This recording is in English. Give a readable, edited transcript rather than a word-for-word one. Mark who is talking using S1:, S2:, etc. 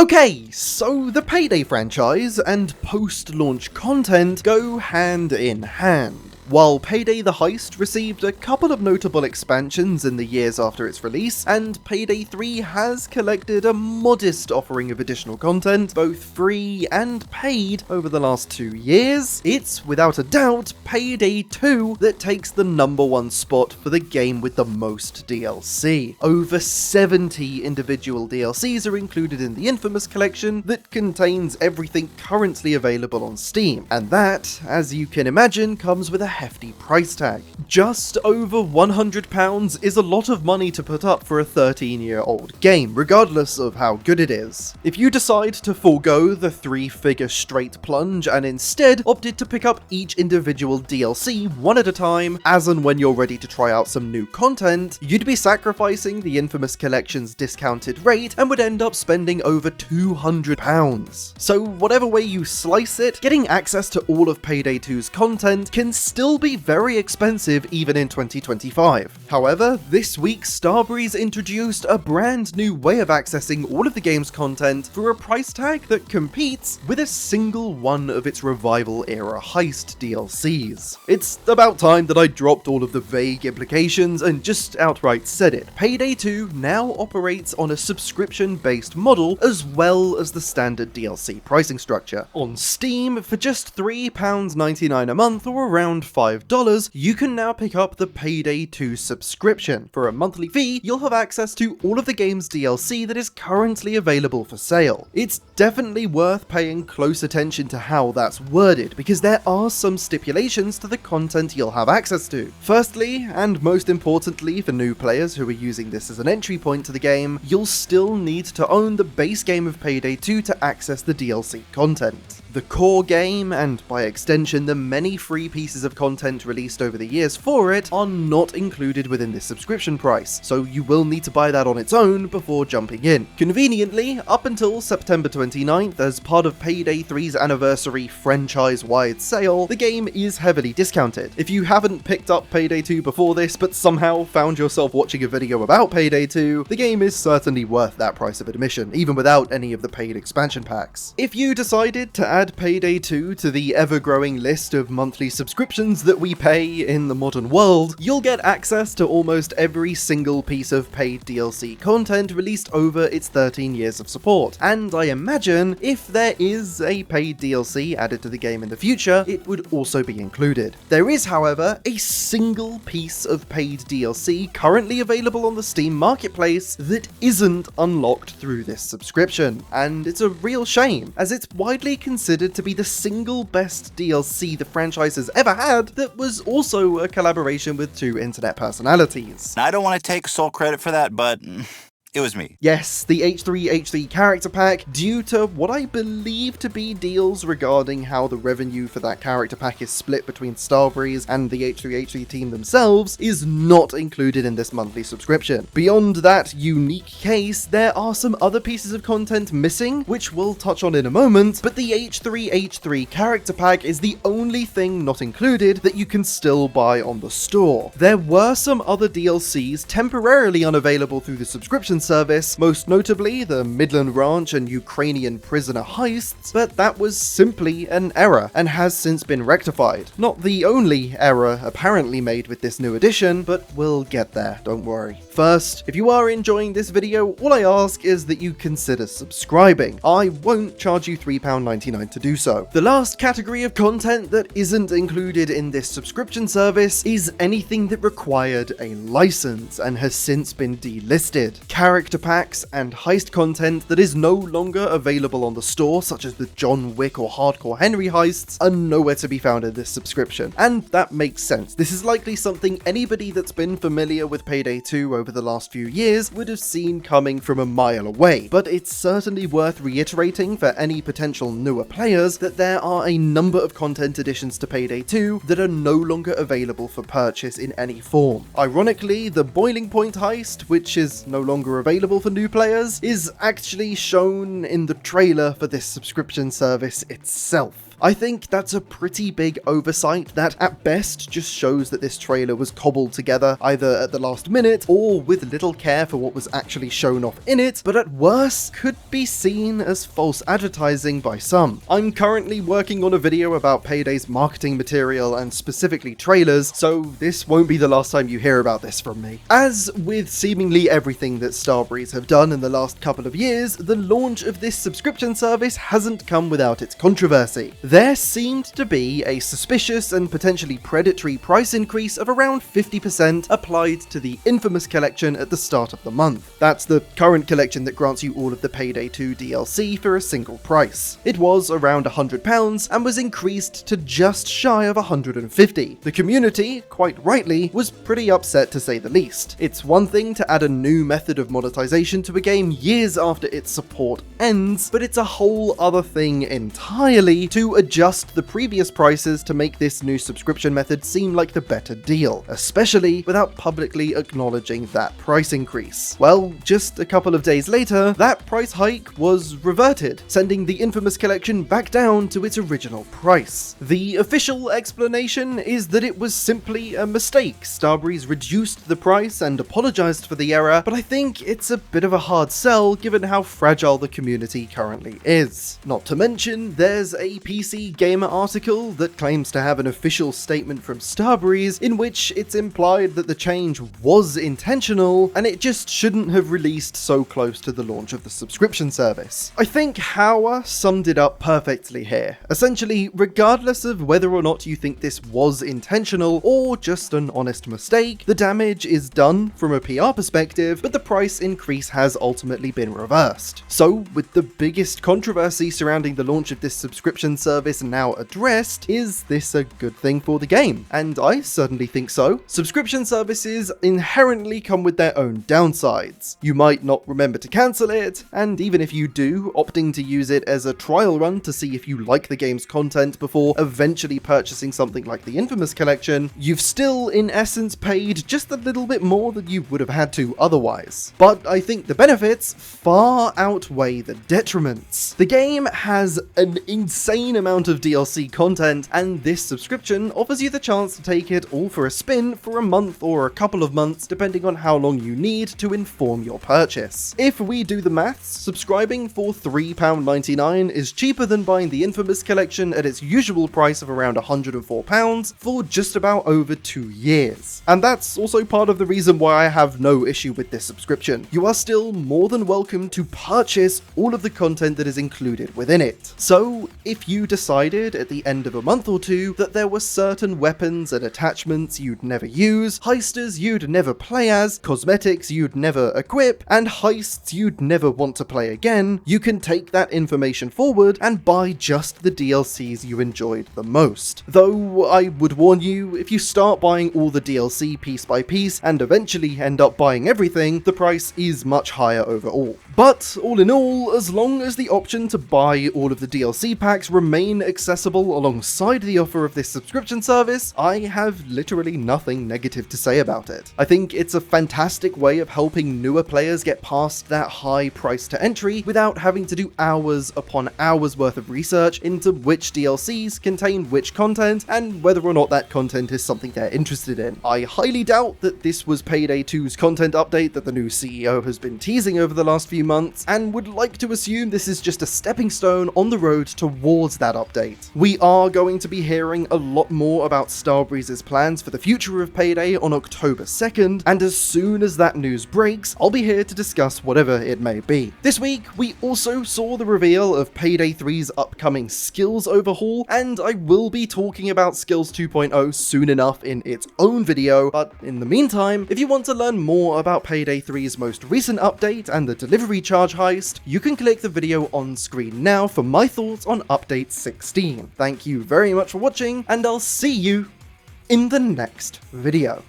S1: Okay, so the Payday franchise and post-launch content go hand in hand. While Payday the Heist received a couple of notable expansions in the years after its release, and Payday 3 has collected a modest offering of additional content, both free and paid, over the last 2 years, it's without a doubt Payday 2 that takes the #1 spot for the game with the most DLC. Over 70 individual DLCs are included in the Infamous collection that contains everything currently available on Steam, and that, as you can imagine, comes with a hefty price tag. Just over £100 is a lot of money to put up for a 13-year-old game, regardless of how good it is. If you decide to forego the 3-figure straight plunge and instead opted to pick up each individual DLC one at a time, as and when you're ready to try out some new content, you'd be sacrificing the Infamous collection's discounted rate and would end up spending over £200. So whatever way you slice it, getting access to all of Payday 2's content can still be very expensive even in 2025. However, this week Starbreeze introduced a brand new way of accessing all of the game's content for a price tag that competes with a single one of its revival-era heist DLCs. It's about time that I dropped all of the vague implications and just outright said it. Payday 2 now operates on a subscription-based model as well as the standard DLC pricing structure. On Steam, for just £3.99 a month or around $5, you can now pick up the Payday 2 subscription. For a monthly fee, you'll have access to all of the game's DLC that is currently available for sale. It's definitely worth paying close attention to how that's worded, because there are some stipulations to the content you'll have access to. Firstly, and most importantly for new players who are using this as an entry point to the game, you'll still need to own the base game of Payday 2 to access the DLC content. The core game, and by extension the many free pieces of content released over the years for it, are not included within this subscription price, so you will need to buy that on its own before jumping in. Conveniently, up until September 29th, as part of Payday 3's anniversary franchise-wide sale, the game is heavily discounted. If you haven't picked up Payday 2 before this, but somehow found yourself watching a video about Payday 2, the game is certainly worth that price of admission, even without any of the paid expansion packs. If you decided to add Payday 2 to the ever-growing list of monthly subscriptions that we pay in the modern world, you'll get access to almost every single piece of paid DLC content released over its 13 years of support, and I imagine if there is a paid DLC added to the game in the future, it would also be included. There is, however, a single piece of paid DLC currently available on the Steam marketplace that isn't unlocked through this subscription, and it's a real shame, as it's widely considered to be the single best DLC the franchise has ever had that was also a collaboration with 2 internet personalities.
S2: I don't want to take sole credit for that, but it was me.
S1: Yes, the H3H3 Character Pack, due to what I believe to be deals regarding how the revenue for that character pack is split between Starbreeze and the H3H3 team themselves, is not included in this monthly subscription. Beyond that unique case, there are some other pieces of content missing, which we'll touch on in a moment, but the H3H3 Character Pack is the only thing not included that you can still buy on the store. There were some other DLCs temporarily unavailable through the subscription service, most notably the Midland Ranch and Ukrainian prisoner heists, but that was simply an error and has since been rectified. Not the only error apparently made with this new edition, but we'll get there, don't worry. First, if you are enjoying this video, all I ask is that you consider subscribing. I won't charge you £3.99 to do so. The last category of content that isn't included in this subscription service is anything that required a license and has since been delisted. Character packs and heist content that is no longer available on the store, such as the John Wick or Hardcore Henry heists, are nowhere to be found in this subscription. And that makes sense. This is likely something anybody that's been familiar with Payday 2 over the last few years would have seen coming from a mile away, but it's certainly worth reiterating for any potential newer players that there are a number of content additions to Payday 2 that are no longer available for purchase in any form. Ironically, the Boiling Point heist, which is no longer available for new players, is actually shown in the trailer for this subscription service itself. I think that's a pretty big oversight that at best just shows that this trailer was cobbled together either at the last minute or with little care for what was actually shown off in it, but at worst could be seen as false advertising by some. I'm currently working on a video about Payday's marketing material and specifically trailers, so this won't be the last time you hear about this from me. As with seemingly everything that Starbreeze have done in the last couple of years, the launch of this subscription service hasn't come without its controversy. There seemed to be a suspicious and potentially predatory price increase of around 50% applied to the infamous collection at the start of the month. That's the current collection that grants you all of the Payday 2 DLC for a single price. It was around £100 and was increased to just shy of £150. The community, quite rightly, was pretty upset to say the least. It's one thing to add a new method of monetization to a game years after its support ends, but it's a whole other thing entirely to adjust the previous prices to make this new subscription method seem like the better deal, especially without publicly acknowledging that price increase. Well, just a couple of days later, that price hike was reverted, sending the infamous collection back down to its original price. The official explanation is that it was simply a mistake. Starbreeze reduced the price and apologized for the error, but I think it's a bit of a hard sell given how fragile the community currently is. Not to mention, there's a PC Gamer article that claims to have an official statement from Starbreeze in which it's implied that the change was intentional and it just shouldn't have released so close to the launch of the subscription service. I think Hauer summed it up perfectly here. Essentially, regardless of whether or not you think this was intentional or just an honest mistake, the damage is done from a PR perspective, but the price increase has ultimately been reversed. So, with the biggest controversy surrounding the launch of this subscription service now addressed, is this a good thing for the game? And I certainly think so. Subscription services inherently come with their own downsides. You might not remember to cancel it, and even if you do, opting to use it as a trial run to see if you like the game's content before eventually purchasing something like the Infamous Collection, you've still in essence paid just a little bit more than you would have had to otherwise. But I think the benefits far outweigh the detriments. The game has an insane amount of DLC content, and this subscription offers you the chance to take it all for a spin for a month or a couple of months, depending on how long you need to inform your purchase. If we do the maths, subscribing for £3.99 is cheaper than buying the Infamous Collection at its usual price of around £104 for just about over 2 years. And that's also part of the reason why I have no issue with this subscription. You are still more than welcome to purchase all of the content that is included within it. So, if you decided at the end of a month or two that there were certain weapons and attachments you'd never use, heisters you'd never play as, cosmetics you'd never equip, and heists you'd never want to play again, you can take that information forward and buy just the DLCs you enjoyed the most. Though I would warn you, if you start buying all the DLC piece by piece and eventually end up buying everything, the price is much higher overall. But all in all, as long as the option to buy all of the DLC packs remain accessible alongside the offer of this subscription service, I have literally nothing negative to say about it. I think it's a fantastic way of helping newer players get past that high price to entry without having to do hours upon hours worth of research into which DLCs contain which content and whether or not that content is something they're interested in. I highly doubt that this was Payday 2's content update that the new CEO has been teasing over the last few months, and would like to assume this is just a stepping stone on the road towards that update. We are going to be hearing a lot more about Starbreeze's plans for the future of Payday on October 2nd, and as soon as that news breaks, I'll be here to discuss whatever it may be. This week, we also saw the reveal of Payday 3's upcoming skills overhaul, and I will be talking about Skills 2.0 soon enough in its own video, but in the meantime, if you want to learn more about Payday 3's most recent update and the delivery charge heist, you can click the video on screen now for my thoughts on Update 16. Thank you very much for watching, and I'll see you in the next video.